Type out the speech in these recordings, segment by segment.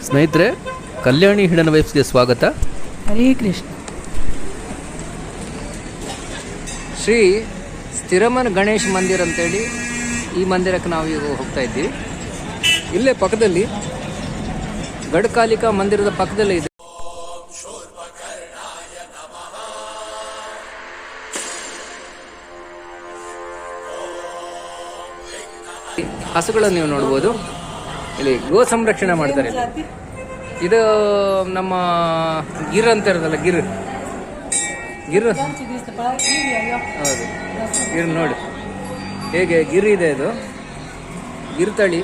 ಸ್ನೇಹಿತರೆ, ಕಲ್ಯಾಣಿ ಹಿಡನ್ ವೈಬ್ಸ್ಗೆ ಸ್ವಾಗತ. ಹರೇ ಕೃಷ್ಣ. ಶ್ರೀ ಸ್ಥಿರಮನ್ ಗಣೇಶ್ ಮಂದಿರ್ ಅಂತೇಳಿ ಈ ಮಂದಿರಕ್ಕೆ ನಾವು ಈಗ ಹೋಗ್ತಾ ಇದ್ದೀವಿ. ಇಲ್ಲೇ ಪಕ್ಕದಲ್ಲಿ ಗಡ್ಕಾಲಿಕಾ ಮಂದಿರದ ಪಕ್ಕದಲ್ಲೇ ಇದೆ. ಹಸುಗಳನ್ನು ನೀವು ನೋಡ್ಬೋದು. ಇಲ್ಲಿ ಗೋ ಸಂರಕ್ಷಣೆ ಮಾಡ್ತಾರೆ. ಇದು ನಮ್ಮ ಗಿರ್ ಅಂತ ಇರೋದಲ್ಲ, ಗಿರ್ ಹೌದು, ಗಿರ್ ನೋಡಿ ಹೇಗೆ ಗಿರ್ ಇದೆ. ಇದು ಗಿರ್ ತಳಿ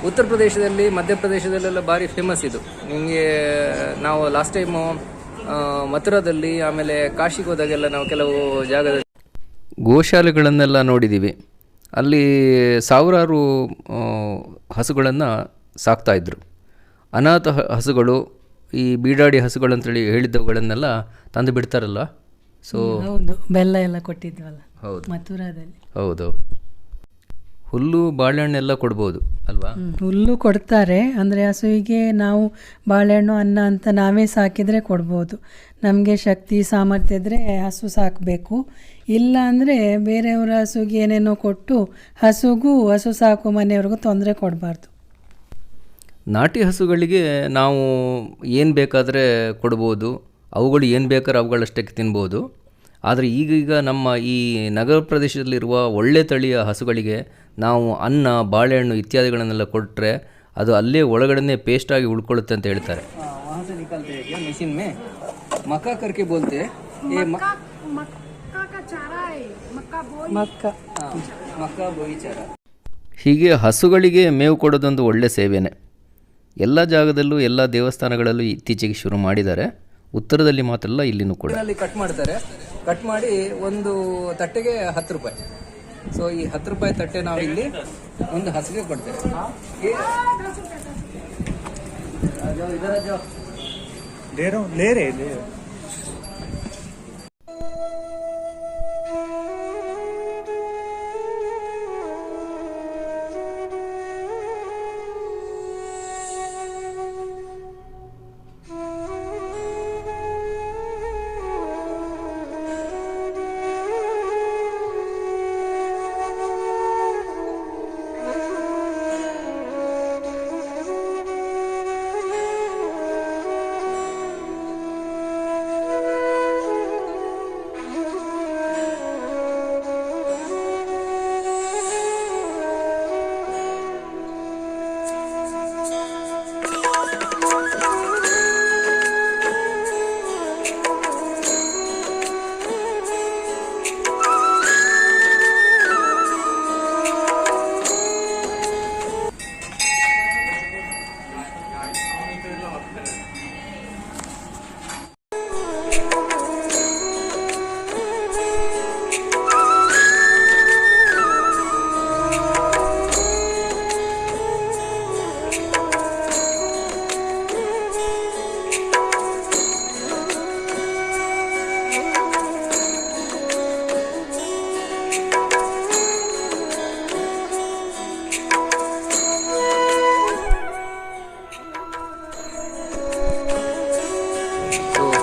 ಉತ್ತರ ಪ್ರದೇಶದಲ್ಲಿ, ಮಧ್ಯಪ್ರದೇಶದಲ್ಲೆಲ್ಲ ಭಾರಿ ಫೇಮಸ್. ಇದು ನಿಮಗೆ ನಾವು ಲಾಸ್ಟ್ ಟೈಮು ಮಥುರಾದಲ್ಲಿ, ಆಮೇಲೆ ಕಾಶಿಗೆ ಹೋದಾಗೆಲ್ಲ ನಾವು ಕೆಲವು ಜಾಗದಲ್ಲಿ ಗೋಶಾಲೆಗಳನ್ನೆಲ್ಲ ನೋಡಿದ್ದೀವಿ. ಅಲ್ಲಿ ಸಾವಿರಾರು ಹಸುಗಳನ್ನು ಸಾಕ್ತಾಯಿದ್ರು. ಅನಾಥ ಹಸುಗಳು, ಈ ಬೀಡಾಡಿ ಹಸುಗಳಂತೇಳಿ ಹೇಳಿದ್ದವುಗಳನ್ನೆಲ್ಲ ತಂದು ಬಿಡ್ತಾರಲ್ಲ. ಸೊ ಹೌದು, ಬೆಲ್ಲ ಎಲ್ಲ ಕೊಟ್ಟಿದ್ವಲ್ಲ. ಹೌದು, ಮಥುರಾದಲ್ಲಿ. ಹೌದು. ಹುಲ್ಲು ಬಾಳೆಹಣ್ಣೆಲ್ಲ ಕೊಡ್ಬೋದು ಅಲ್ವಾ? ಹುಲ್ಲು ಕೊಡ್ತಾರೆ. ಅಂದರೆ ಹಸುವಿಗೆ ನಾವು ಬಾಳೆಹಣ್ಣು, ಅನ್ನ ಅಂತ ನಾವೇ ಸಾಕಿದರೆ ಕೊಡ್ಬೋದು. ನಮಗೆ ಶಕ್ತಿ ಸಾಮರ್ಥ್ಯ ಇದ್ದರೆ ಹಸು ಸಾಕಬೇಕು. ಇಲ್ಲ ಅಂದರೆ ಬೇರೆಯವರ ಹಸುಗೆ ಏನೇನೋ ಕೊಟ್ಟು ಹಸು ಸಾಕುವ ಮನೆಯವ್ರಿಗೂ ತೊಂದರೆ ಕೊಡಬಾರ್ದು. ನಾಟಿ ಹಸುಗಳಿಗೆ ನಾವು ಏನು ಬೇಕಾದರೆ ಕೊಡ್ಬೋದು, ಅವುಗಳು ಏನು ಬೇಕಾದ್ರೆ ಅವುಗಳಷ್ಟಕ್ಕೆ ತಿನ್ಬೋದು. ಆದರೆ ಈಗೀಗ ನಮ್ಮ ಈ ನಗರ ಪ್ರದೇಶದಲ್ಲಿರುವ ಒಳ್ಳೆ ತಳಿಯ ಹಸುಗಳಿಗೆ ನಾವು ಅನ್ನ, ಬಾಳೆಹಣ್ಣು ಇತ್ಯಾದಿಗಳನ್ನೆಲ್ಲ ಕೊಟ್ಟರೆ ಅದು ಅಲ್ಲೇ ಒಳಗಡೆ ಪೇಸ್ಟಾಗಿ ಉಳ್ಕೊಳ್ಳುತ್ತೆ ಅಂತ ಹೇಳ್ತಾರೆ. ಮಿಷಿನ್ ಮೇ ಮಕ್ಕ ಕರ್ಕೆ ಬೋಲ್ತೆ, ಮಕ್ಕ ಬೋಯಿ ಚಾರ. ಹೀಗೆ ಹಸುಗಳಿಗೆ ಮೇವು ಕೊಡೋದೊಂದು ಒಳ್ಳೆ ಸೇವೆನೇ. ಎಲ್ಲ ಜಾಗದಲ್ಲೂ, ಎಲ್ಲ ದೇವಸ್ಥಾನಗಳಲ್ಲೂ ಇತ್ತೀಚೆಗೆ ಶುರು ಮಾಡಿದ್ದಾರೆ. ಉತ್ತರದಲ್ಲಿ ಮಾತ್ರ ಅಲ್ಲ, ಇಲ್ಲಿನೂ ಕೂಡ. ಕಟ್ ಮಾಡ್ತಾರೆ. ಕಟ್ ಮಾಡಿ ಒಂದು ತಟ್ಟೆಗೆ 10 ರೂಪಾಯಿ. ಸೊ ಈ 10 ರೂಪಾಯಿ ತಟ್ಟೆ ನಾವು ಇಲ್ಲಿ ಒಂದು ಹಸುಗೆ ಕೊಡ್ತೇವೆ.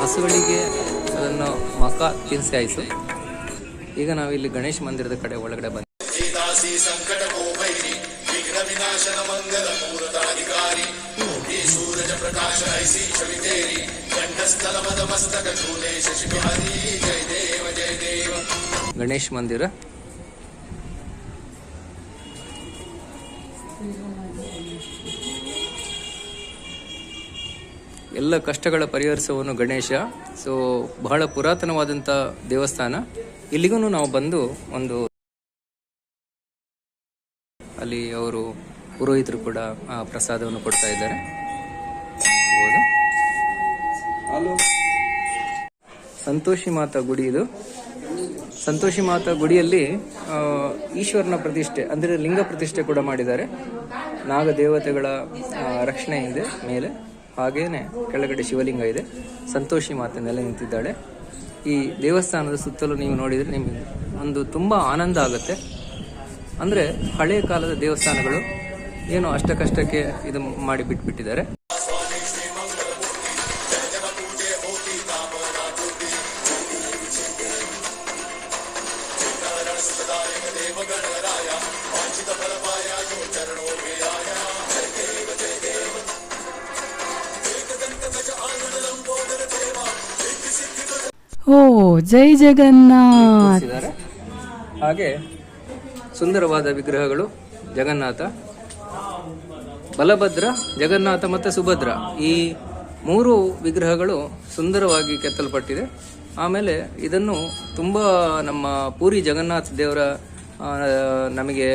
ಹಸುಗಳಿಗೆ ಅದನ್ನು ಮಕ ತಿನ್ನಿಸಿ ಆಯಿತು. ಈಗ ನಾವಿಲ್ಲಿ ಗಣೇಶ ಮಂದಿರದ ಕಡೆ ಒಳಗಡೆ ಬಂದ ಗಣೇಶ ಮಂದಿರ. ಎಲ್ಲ ಕಷ್ಟಗಳ ಪರಿಹರಿಸುವವನು ಗಣೇಶ. ಸೊ ಬಹಳ ಪುರಾತನವಾದಂಥ ದೇವಸ್ಥಾನ. ಇಲ್ಲಿಗೂ ನಾವು ಬಂದು ಒಂದು ಅಲ್ಲಿ ಅವರು ಪುರೋಹಿತರು ಕೂಡ ಪ್ರಸಾದವನ್ನು ಕೊಡ್ತಾ ಇದ್ದಾರೆ. ಸಂತೋಷಿ ಮಾತಾ ಗುಡಿ ಇದು. ಸಂತೋಷಿ ಮಾತಾ ಗುಡಿಯಲ್ಲಿ ಈಶ್ವರನ ಪ್ರತಿಷ್ಠೆ, ಅಂದರೆ ಲಿಂಗ ಪ್ರತಿಷ್ಠೆ ಕೂಡ ಮಾಡಿದ್ದಾರೆ. ನಾಗ ದೇವತೆಗಳ ರಕ್ಷಣೆ ಇದೆ ಮೇಲೆ, ಹಾಗೇನೆ ಕೆಳಗಡೆ ಶಿವಲಿಂಗ ಇದೆ. ಸಂತೋಷಿ ಮಾತೆ ನೆಲೆ ನಿಂತಿದ್ದಾಳೆ. ಈ ದೇವಸ್ಥಾನದ ಸುತ್ತಲೂ ನೀವು ನೋಡಿದರೆ ನಿಮಗೆ ಒಂದು ತುಂಬ ಆನಂದ ಆಗುತ್ತೆ. ಅಂದರೆ ಹಳೆಯ ಕಾಲದ ದೇವಸ್ಥಾನಗಳು ಏನು ಅಷ್ಟಕ್ಕಷ್ಟಕ್ಕೆ ಇದು ಮಾಡಿ ಬಿಟ್ಬಿಟ್ಟಿದ್ದಾರೆ. ಓ ಜೈ ಜಗನ್ನಾಥ್. ಕೂರಿಸಿದ್ದಾರೆ. ಹಾಗೆ ಸುಂದರವಾದ ವಿಗ್ರಹಗಳು ಜಗನ್ನಾಥ, ಬಲಭದ್ರ, ಜಗನ್ನಾಥ ಮತ್ತು ಸುಭದ್ರ, ಈ 3 ವಿಗ್ರಹಗಳು ಸುಂದರವಾಗಿ ಕೆತ್ತಲ್ಪಟ್ಟಿದೆ. ಆಮೇಲೆ ಇದನ್ನು ತುಂಬ ನಮ್ಮ ಪೂರಿ ಜಗನ್ನಾಥ ದೇವರ ನಮಗೆ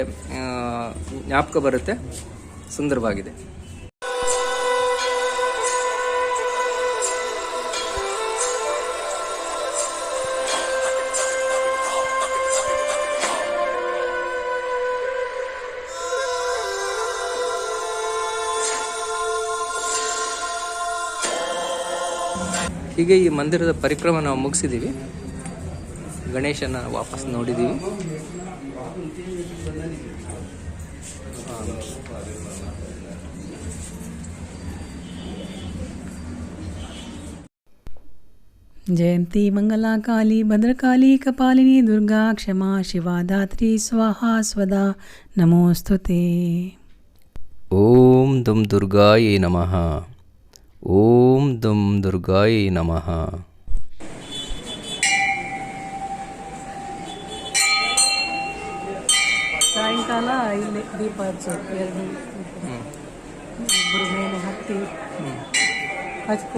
ಜ್ಞಾಪಕ ಬರುತ್ತೆ. ಸುಂದರವಾಗಿದೆ. ಹೀಗೆ ಈ ಮಂದಿರದ ಪರಿಕ್ರಮ ನಾವು ಮುಗಿಸಿದ್ದೀವಿ. ಗಣೇಶನ ವಾಪಸ್ ನೋಡಿದ್ದೀವಿ. ಜಯಂತಿ ಮಂಗಲಾ ಕಾಳಿ ಭದ್ರಕಾಳಿ ಕಪಾಲಿನಿ ದುರ್ಗಾ ಕ್ಷಮಾ ಶಿವಾ ಧಾತ್ರಿ ಸ್ವಾಹಾ ಸ್ವದಾ ನಮೋಸ್ತುತೆ. ಓಂ ದುಂ ದುರ್ಗಾಯೇ ನಮಃ. ಓಂ ದುಂ ದುರ್ಗಾಯೇ ನಮಃ. ಸಾಯಂಕಾಲ ಇಲ್ಲಿ ದೀಪ ಹಚ್ಚೋದು, 2 ಮೇಲೆ ಹತ್ತಿ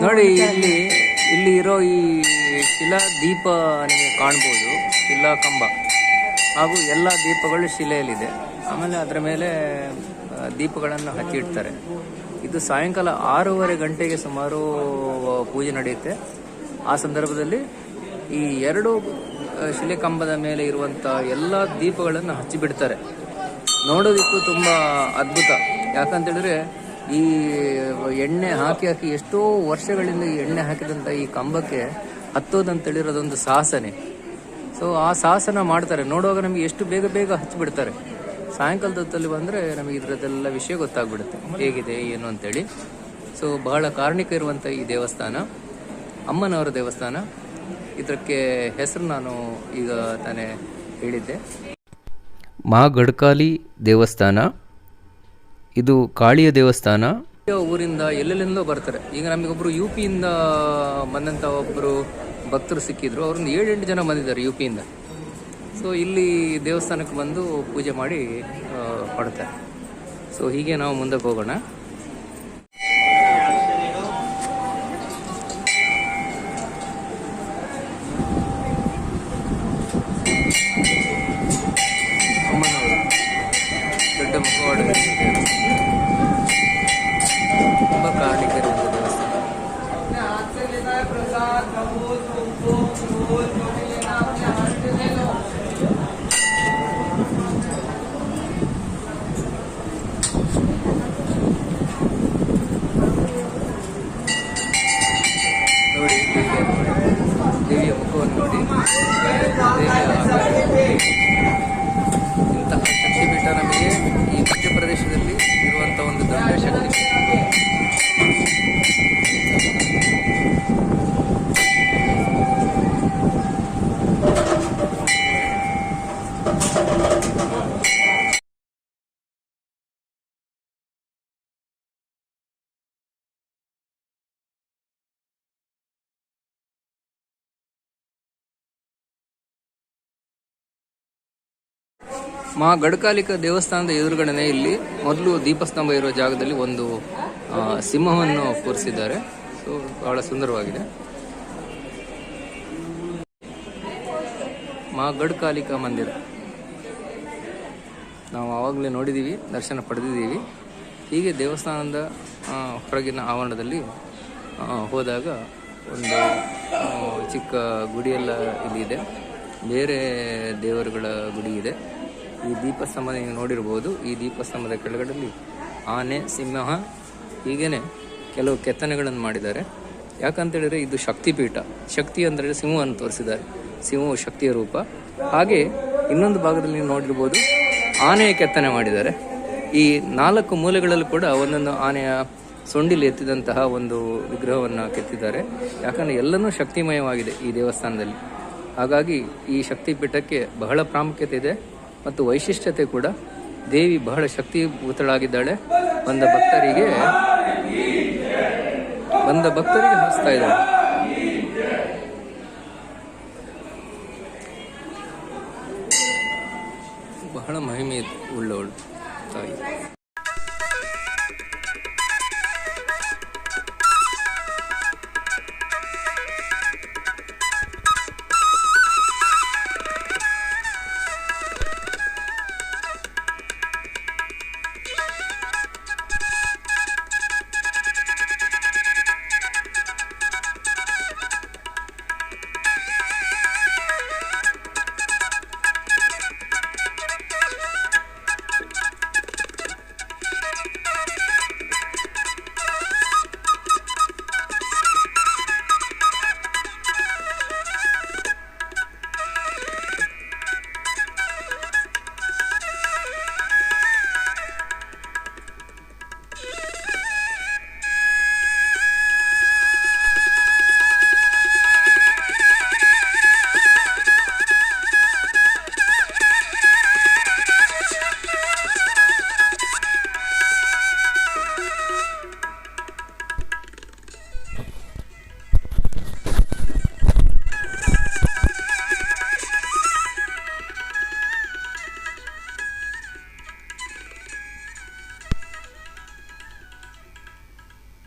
ನೋಡಿ, ಇಲ್ಲಿ ಇರೋ ಈ ಶಿಲಾ ದೀಪ ನಿಮಗೆ ಕಾಣ್ಬೋದು, ಶಿಲಾ ಕಂಬ ಹಾಗೂ ಎಲ್ಲ ದೀಪಗಳು ಶಿಲೆಯಲ್ಲಿದೆ. ಆಮೇಲೆ ಅದರ ಮೇಲೆ ದೀಪಗಳನ್ನು ಹಚ್ಚಿಡ್ತಾರೆ. ಇದು ಸಾಯಂಕಾಲ 6:30 ಗಂಟೆಗೆ ಸುಮಾರು ಪೂಜೆ ನಡೆಯುತ್ತೆ. ಆ ಸಂದರ್ಭದಲ್ಲಿ ಈ 2 ಶಿಲೆ ಕಂಬದ ಮೇಲೆ ಇರುವಂಥ ಎಲ್ಲ ದೀಪಗಳನ್ನು ಹಚ್ಚಿಬಿಡ್ತಾರೆ. ನೋಡೋದಕ್ಕೂ ತುಂಬ ಅದ್ಭುತ. ಯಾಕಂತೇಳಿದ್ರೆ ಈ ಎಣ್ಣೆ ಹಾಕಿ ಎಷ್ಟೋ ವರ್ಷಗಳಿಂದ ಈ ಎಣ್ಣೆ ಹಾಕಿದಂಥ ಈ ಕಂಬಕ್ಕೆ ಹತ್ತೋದಂತೇಳಿರೋದೊಂದು ಸಾಹಸನೆ. ಸೊ ಆ ಸಾಹಸನ ಮಾಡ್ತಾರೆ. ನೋಡುವಾಗ ನಮಗೆ ಎಷ್ಟು ಬೇಗ ಹಚ್ಚಿಬಿಡ್ತಾರೆ. ಸಾಯಂಕಾಲದ ಹೊತ್ತಲ್ಲಿ ಬಂದರೆ ನಮಗೆ ಇದರದ್ದೆಲ್ಲ ವಿಷಯ ಗೊತ್ತಾಗ್ಬಿಡುತ್ತೆ, ಹೇಗಿದೆ ಏನು ಅಂತೇಳಿ. ಸೊ ಬಹಳ ಕಾರಣಿಕ ಇರುವಂಥ ಈ ದೇವಸ್ಥಾನ ಅಮ್ಮನವರ ದೇವಸ್ಥಾನ. ಇದಕ್ಕೆ ಹೆಸರು ನಾನು ಈಗ ತಾನೇ ಹೇಳಿದ್ದೆ, ಮಾ ಗಡ್ಕಾಲಿ ದೇವಸ್ಥಾನ. ಇದು ಕಾಳಿಯ ದೇವಸ್ಥಾನ. ಊರಿಂದ ಎಲ್ಲೆಲ್ಲಿಂದೋ ಬರ್ತಾರೆ. ಈಗ ನಮಗೊಬ್ಬರು ಯು ಪಿಯಿಂದ ಬಂದಂಥ ಒಬ್ಬರು ಭಕ್ತರು ಸಿಕ್ಕಿದ್ರು. ಅವ್ರನ್ನ 7-8 ಜನ ಬಂದಿದ್ದಾರೆ ಯು ಪಿಯಿಂದ. ಸೊ ಇಲ್ಲಿ ದೇವಸ್ಥಾನಕ್ಕೆ ಬಂದು ಪೂಜೆ ಮಾಡಿ ಹೊಡ್ತಾರೆ. ಸೊ ಹೀಗೆ ನಾವು ಮುಂದಕ್ಕೆ ಹೋಗೋಣ. ಅಮ್ಮನವರು ದೊಡ್ಡ ಮುಖವಾಡ, ತುಂಬ ಕಾರಣಿಕರಿರುವಂಥ ದೇವಸ್ಥಾನ. ನೋಡಿ, ದೇವಿಯ ಮುಖವನ್ನು ನೋಡಿ, ಇಂತಹ ಶಕ್ತಿಪೀಠ ನಮಗೆ ಈ ಮಧ್ಯಪ್ರದೇಶದಲ್ಲಿ ಇರುವಂಥ ಒಂದು ದೊಡ್ಡ ಶಕ್ತಿ. ಮಹಾ ಗಡ್ಕಾಲಿಕ ದೇವಸ್ಥಾನದ ಎದುರುಗಡೆನೆ ಇಲ್ಲಿ ಮೊದಲು ದೀಪಸ್ತಂಭ ಇರುವ ಜಾಗದಲ್ಲಿ ಒಂದು ಸಿಂಹವನ್ನು ಕೂರಿಸಿದ್ದಾರೆ. ಸೊ ಬಹಳ ಸುಂದರವಾಗಿದೆ. ಮಹಾ ಗಡ್ಕಾಲಿಕ ಮಂದಿರ ನಾವು ಆವಾಗಲೇ ನೋಡಿದ್ದೀವಿ, ದರ್ಶನ ಪಡೆದಿದ್ದೀವಿ. ಹೀಗೆ ದೇವಸ್ಥಾನದ ಹೊರಗಿನ ಆವರಣದಲ್ಲಿ ಹೋದಾಗ ಒಂದು ಚಿಕ್ಕ ಗುಡಿಯೆಲ್ಲ ಇಲ್ಲಿದೆ. ಬೇರೆ ದೇವರುಗಳ ಗುಡಿ ಇದೆ. ಈ ದೀಪಸ್ತಂಭ ನೀವು ನೋಡಿರ್ಬೋದು. ಈ ದೀಪಸ್ತಂಭದ ಕೆಳಗಡೆಯಲ್ಲಿ ಆನೆ, ಸಿಂಹ, ಹೀಗೇನೆ ಕೆಲವು ಕೆತ್ತನೆಗಳನ್ನು ಮಾಡಿದ್ದಾರೆ. ಯಾಕಂತೇಳಿದರೆ ಇದು ಶಕ್ತಿಪೀಠ. ಶಕ್ತಿ ಅಂದರೆ ಸಿಂಹವನ್ನು ತೋರಿಸಿದ್ದಾರೆ. ಸಿಂಹವು ಶಕ್ತಿಯ ರೂಪ. ಹಾಗೆ ಇನ್ನೊಂದು ಭಾಗದಲ್ಲಿ ನೀವು ನೋಡಿರ್ಬೋದು, ಆನೆಯ ಕೆತ್ತನೆ ಮಾಡಿದ್ದಾರೆ. ಈ 4 ಮೂಲೆಗಳಲ್ಲೂ ಕೂಡ ಒಂದೊಂದು ಆನೆಯ ಸೊಂಡಿಲು ಎತ್ತಿದಂತಹ ಒಂದು ವಿಗ್ರಹವನ್ನು ಕೆತ್ತಿದ್ದಾರೆ. ಯಾಕಂದರೆ ಎಲ್ಲನೂ ಶಕ್ತಿಮಯವಾಗಿದೆ ಈ ದೇವಸ್ಥಾನದಲ್ಲಿ. ಹಾಗಾಗಿ ಈ ಶಕ್ತಿಪೀಠಕ್ಕೆ ಬಹಳ ಪ್ರಾಮುಖ್ಯತೆ ಇದೆ ಮತ್ತು ವೈಶಿಷ್ಟ್ಯತೆ ಕೂಡ. ದೇವಿ ಬಹಳ ಶಕ್ತಿಭೂತಳಾಗಿದ್ದಾಳೆ. ಬಂದ ಭಕ್ತರಿಗೆ ಹರಿಸ್ತಾ ಇದ್ದಾಳೆ. ಬಹಳ ಮಹಿಮೆ ಉಳ್ಳವಳು ತಾಯಿ.